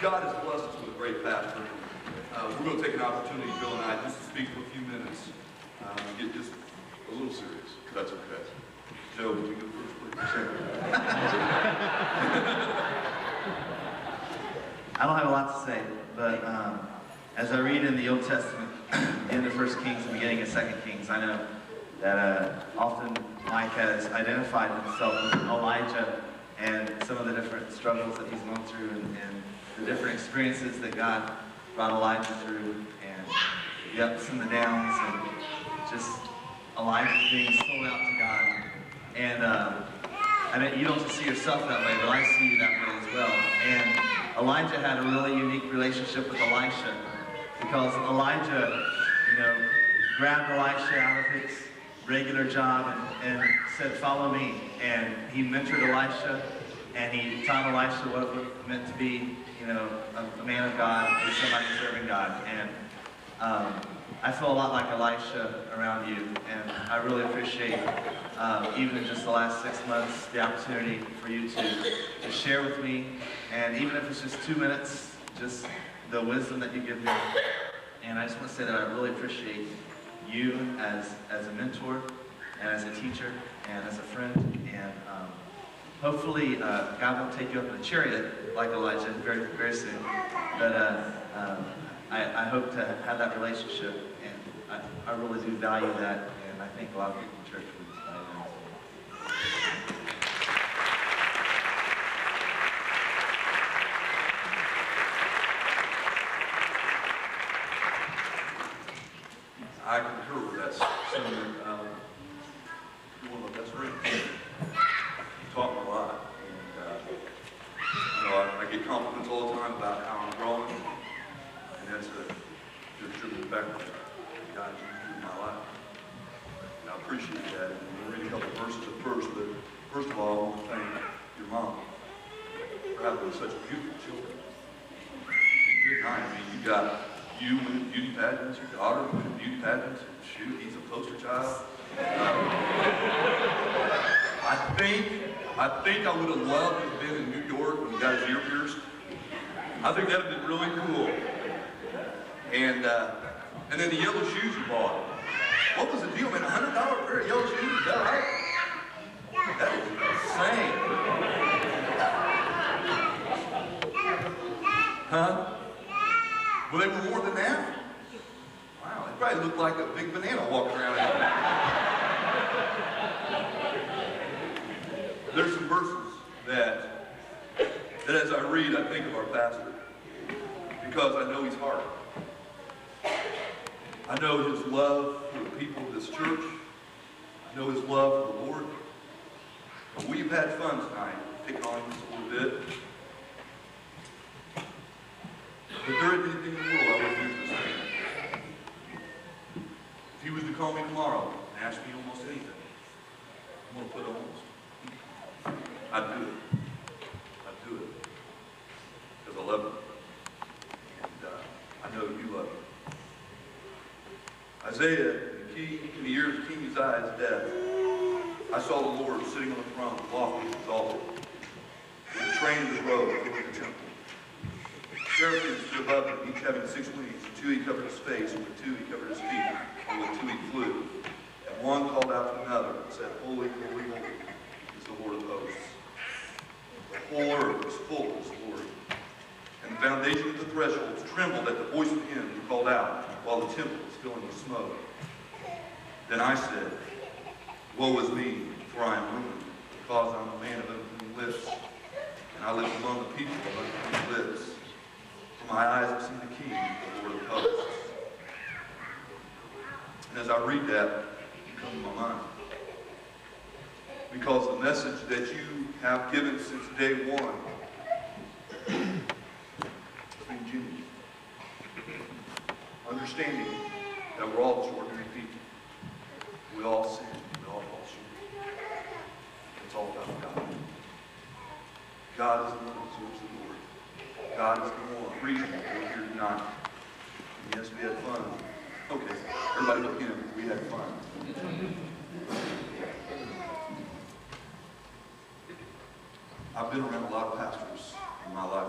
God has blessed us with a great pastor. We're going to take an opportunity, Bill and I, just to speak for a few minutes. Get just a little serious, if that's okay. Joe, would you go first, please? I don't have a lot to say, but as I read in the Old Testament, in the 1 Kings and beginning of 2 Kings, I know that often Mike has identified himself with Elijah and some of the different struggles that he's gone through and the different experiences that God brought Elijah through, and the ups and the downs, and just Elijah being sold out to God. And I mean, you don't just see yourself that way, but I see you that way as well. And Elijah had a really unique relationship with Elisha, because Elijah, grabbed Elisha out of his regular job and said, "Follow me." And he mentored Elisha, and he taught Elisha what it meant to be, a man of God, and somebody serving God. And I feel a lot like Elisha around you, and I really appreciate, even in just the last 6 months, the opportunity for you to share with me, and even if it's just 2 minutes, just the wisdom that you give me. And I just want to say that I really appreciate you as a mentor, and as a teacher, and as a friend, and hopefully God won't take you up in a chariot like Elijah very, very soon, but I hope to have that relationship, and I really do value that, and I think a lot of people in church would value that. I concur with that sentiment. You're one of my best friends. You taught me a lot. And, I get compliments all the time about how I'm growing. And that's a tribute back to God used in my life. And I appreciate that. And we'll read a couple of verses at first. But first of all, I want to thank your mom for having such beautiful children. And good night. I mean, you got you winning beauty pageants, your daughter winning beauty pageants. Shoot, he's a poster child. I think I would have loved to have been in New York when he got his ear pierced. I think that would have been really cool. And then the yellow shoes you bought. What was the deal, man? $100 pair of yellow shoes? Is that right? That is insane. Huh? Well, they were more than that? Wow, they probably looked like a big banana walking around. There's some verses that as I read, I think of our pastor, because I know his heart. I know his love for the people of this church. I know his love for the Lord. We've had fun tonight, picking on him just a little bit. But there isn't anything in the world I would do for this man. If he was to call me tomorrow and ask me almost anything, I'm going to put almost. I'd do it. I'd do it. Because I love him. And I know you love him. Isaiah, in the years of King Uzziah's death, I saw the Lord sitting on the throne, lofty and exalted, with the train of his robe filling the temple. Seraphim stood above him, each having 6 wings. With 2 he covered his face, and with 2 he covered his feet, and with 2 he flew. And one called out to another and said, "Holy, holy, holy is the Lord of hosts. The whole earth is full of his glory." And the foundation of the thresholds trembled at the voice of him who called out, while the temple was filling with smoke. Then I said, "Woe is me, for I am ruined, because I am a man of unclean lips, and I live among the people of unclean lips. For my eyes have seen the King, the Lord of hosts." And as I read that, you come to my mind. Because the message that you have given since day one has been genuine. Understanding that we're all just ordinary people. We all sin. We all fall short. It's all about God. God is the one who deserves the glory. God is the one reason we're here tonight. And yes, we had fun. Okay, everybody look in. We had fun. I've been around a lot of pastors in my life.